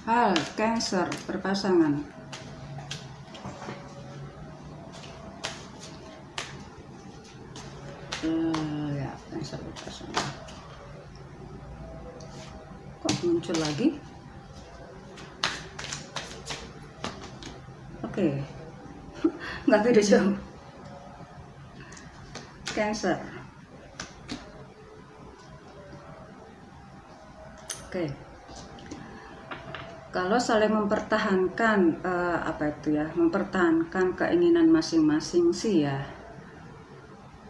Hal Cancer berpasangan. Ya, Cancer berpasangan. Kok muncul lagi? Oke. Nggak beda jauh. Cancer. Oke. Kalau saling mempertahankan mempertahankan keinginan masing-masing sih ya,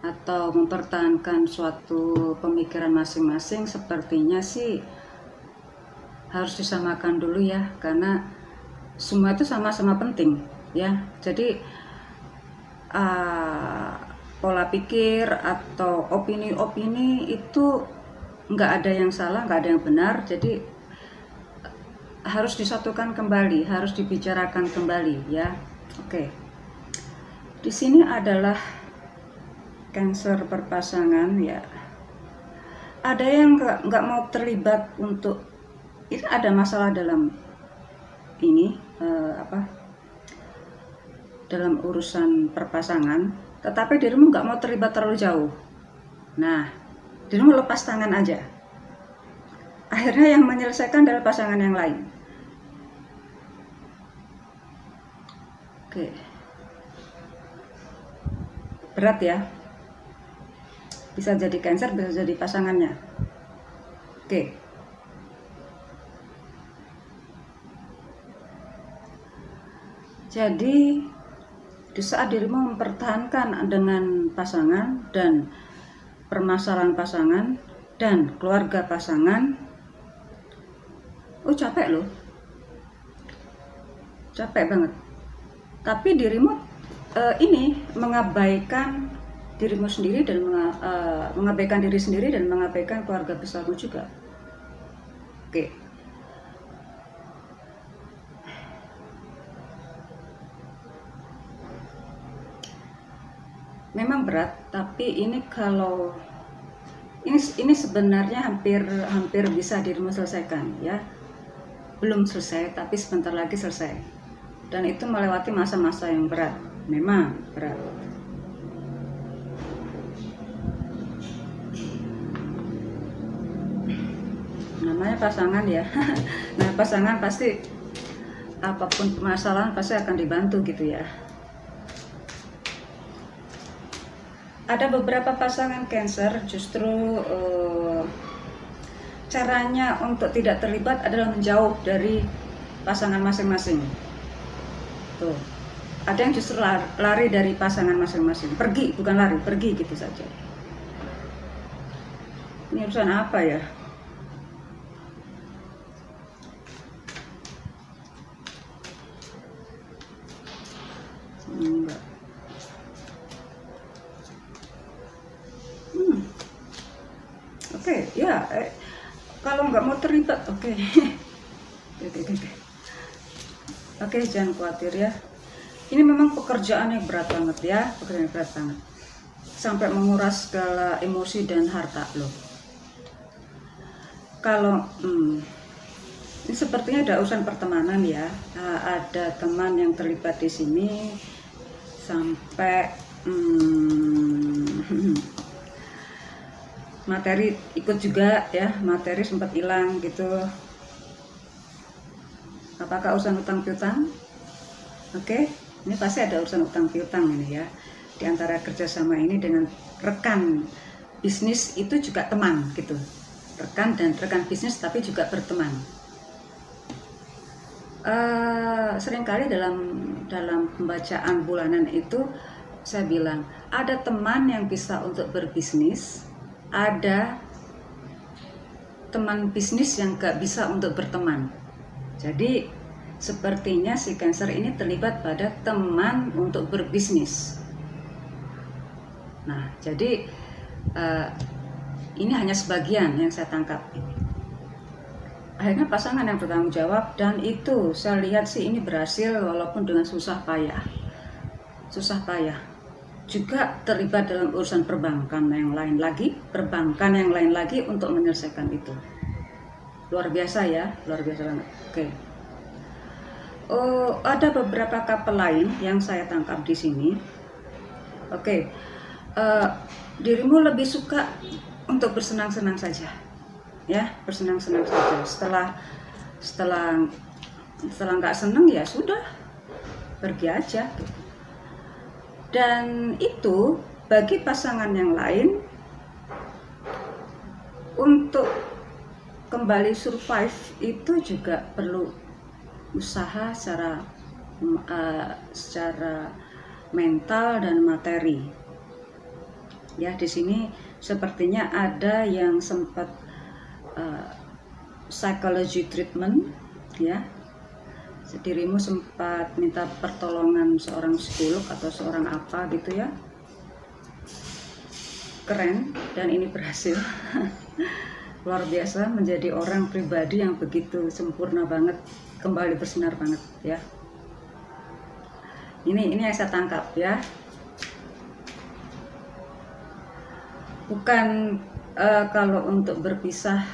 atau mempertahankan suatu pemikiran masing-masing, sepertinya sih harus disamakan dulu ya, karena semua itu sama-sama penting ya. Jadi pola pikir atau opini-opini itu nggak ada yang salah, nggak ada yang benar. Jadi harus disatukan kembali, harus dibicarakan kembali ya. Oke. Di sini adalah Cancer berpasangan ya. Ada yang nggak mau terlibat untuk itu, ada masalah dalam ini dalam urusan perpasangan, tetapi dirimu nggak mau terlibat terlalu jauh. Nah, dirimu lepas tangan aja. Akhirnya yang menyelesaikan adalah pasangan yang lain. Oke. Berat ya. Bisa jadi Cancer, bisa jadi pasangannya. Oke. Jadi di saat dirimu mempertahankan dengan pasangan dan permasalahan pasangan dan keluarga pasangan, capek loh, capek banget. Tapi dirimu ini mengabaikan dirimu sendiri dan mengabaikan diri sendiri dan mengabaikan keluarga besarmu juga. Oke. Memang berat, tapi ini kalau ini sebenarnya hampir bisa dirimu selesaikan ya. Belum selesai, tapi sebentar lagi selesai. Dan itu melewati masa-masa yang berat. Memang berat. Namanya pasangan ya. Nah, pasangan pasti apapun permasalahan pasti akan dibantu gitu ya. Ada beberapa pasangan Cancer justru caranya untuk tidak terlibat adalah menjauh dari pasangan masing-masing. Tuh, ada yang justru lari dari pasangan masing-masing, pergi, bukan lari, pergi gitu saja. Ini urusan apa ya? Enggak. Oke, ya. Kalau nggak mau terlibat, oke. Oke, jangan khawatir ya. Ini memang pekerjaan yang berat banget ya, pekerjaan yang berat banget. Sampai menguras segala emosi dan harta loh. Kalau ini sepertinya ada urusan pertemanan ya. Ada teman yang terlibat di sini sampai materi ikut juga ya, materi sempat hilang gitu. Apakah urusan utang piutang? Oke, ini pasti ada urusan utang piutang ini ya. Di antara kerjasama ini dengan rekan bisnis itu juga teman gitu. Rekan bisnis tapi juga berteman. Seringkali dalam pembacaan bulanan itu saya bilang ada teman yang bisa untuk berbisnis, ada teman bisnis yang gak bisa untuk berteman. Jadi sepertinya si Cancer ini terlibat pada teman untuk berbisnis. Nah, jadi ini hanya sebagian yang saya tangkap. Akhirnya pasangan yang bertanggung jawab, dan itu saya lihat sih ini berhasil walaupun dengan susah payah. Juga terlibat dalam urusan perbankan yang lain lagi untuk menyelesaikan itu. Luar biasa ya, luar biasa banget. Oke. Oh, ada beberapa couple lain yang saya tangkap di sini. Oke, dirimu lebih suka untuk bersenang-senang saja, ya, bersenang-senang saja. Setelah nggak seneng ya sudah, pergi aja. Dan itu bagi pasangan yang lain untuk kembali survive itu juga perlu usaha secara mental dan materi. Ya, di sini sepertinya ada yang sempat psychology treatment, ya. Dirimu sempat minta pertolongan seorang psikolog atau seorang apa gitu ya. Keren, dan ini berhasil. Luar biasa, menjadi orang pribadi yang begitu sempurna banget, kembali bersinar banget ya. Ini yang saya tangkap ya. Bukan kalau untuk berpisah,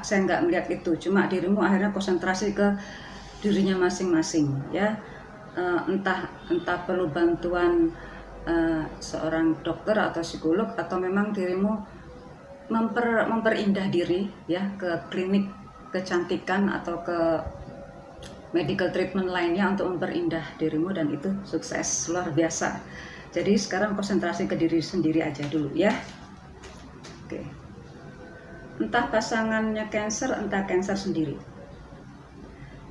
saya nggak melihat itu. Cuma dirimu akhirnya konsentrasi ke dirinya masing-masing ya. Entah perlu bantuan seorang dokter atau psikolog, atau memang dirimu memperindah diri ya, ke klinik kecantikan atau ke medical treatment lainnya untuk memperindah dirimu, dan itu sukses luar biasa. Jadi sekarang konsentrasi ke diri sendiri aja dulu ya. Oke. Entah pasangannya Cancer, entah Cancer sendiri.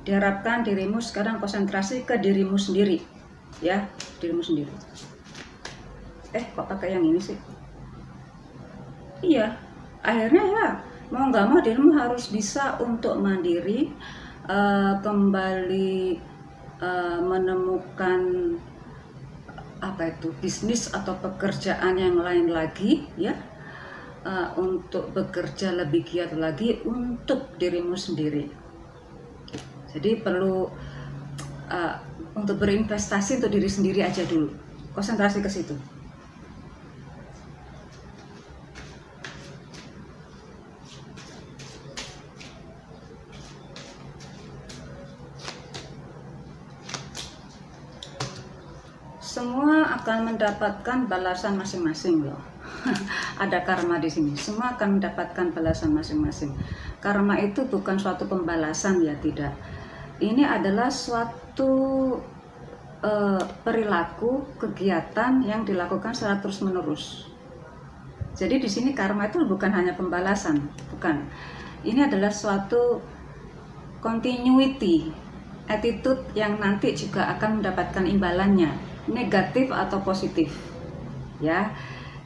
Diharapkan dirimu sekarang konsentrasi ke dirimu sendiri ya, dirimu sendiri. Kok pakai yang ini sih? Iya, akhirnya ya mau nggak mau dirimu harus bisa untuk mandiri, kembali menemukan bisnis atau pekerjaan yang lain lagi ya, untuk bekerja lebih giat lagi untuk dirimu sendiri. Jadi perlu untuk berinvestasi untuk diri sendiri aja dulu, konsentrasi ke situ. Semua akan mendapatkan balasan masing-masing loh. Ada karma di sini. Semua akan mendapatkan balasan masing-masing. Karma itu bukan suatu pembalasan ya, tidak. Ini adalah suatu perilaku, kegiatan yang dilakukan secara terus-menerus. Jadi di sini karma itu bukan hanya pembalasan, bukan. Ini adalah suatu continuity, attitude yang nanti juga akan mendapatkan imbalannya, negatif atau positif ya,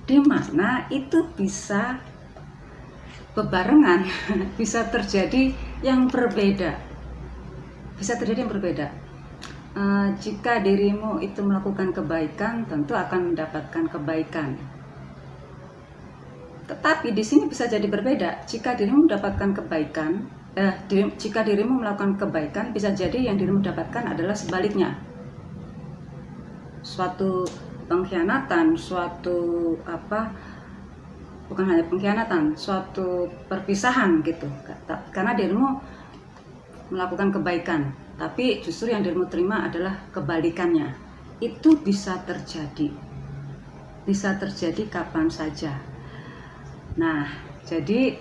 dimana itu bisa bebarengan. Bisa terjadi yang berbeda, jika dirimu itu melakukan kebaikan, tentu akan mendapatkan kebaikan. Tetapi di sini bisa jadi berbeda. Jika dirimu mendapatkan kebaikan, jika dirimu melakukan kebaikan, bisa jadi yang dirimu dapatkan adalah sebaliknya. Suatu pengkhianatan, bukan hanya pengkhianatan, suatu perpisahan gitu. Karena dirimu melakukan kebaikan, tapi justru yang dirimu terima adalah kebalikannya. Itu bisa terjadi kapan saja. Nah, jadi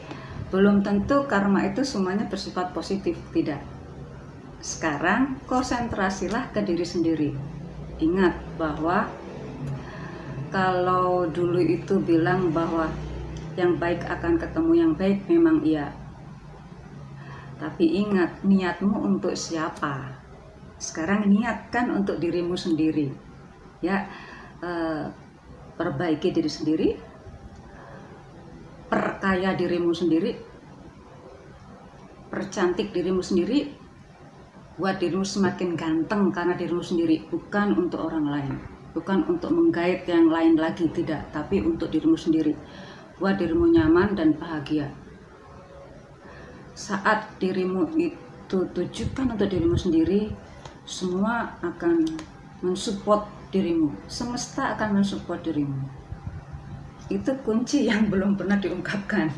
belum tentu karma itu semuanya bersifat positif, tidak. Sekarang konsentrasilah ke diri sendiri. Ingat bahwa kalau dulu itu bilang bahwa yang baik akan ketemu yang baik, memang iya. Tapi ingat, niatmu untuk siapa? Sekarang niatkan untuk dirimu sendiri. Ya, perbaiki diri sendiri, perkaya dirimu sendiri, percantik dirimu sendiri, buat dirimu semakin ganteng karena dirimu sendiri, bukan untuk orang lain, bukan untuk menggait yang lain lagi, tidak, tapi untuk dirimu sendiri, buat dirimu nyaman dan bahagia. Saat dirimu itu tujukan untuk dirimu sendiri, semua akan mensupport dirimu, semesta akan mensupport dirimu. Itu kunci yang belum pernah diungkapkan.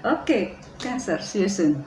Oke, Cancer, see you soon.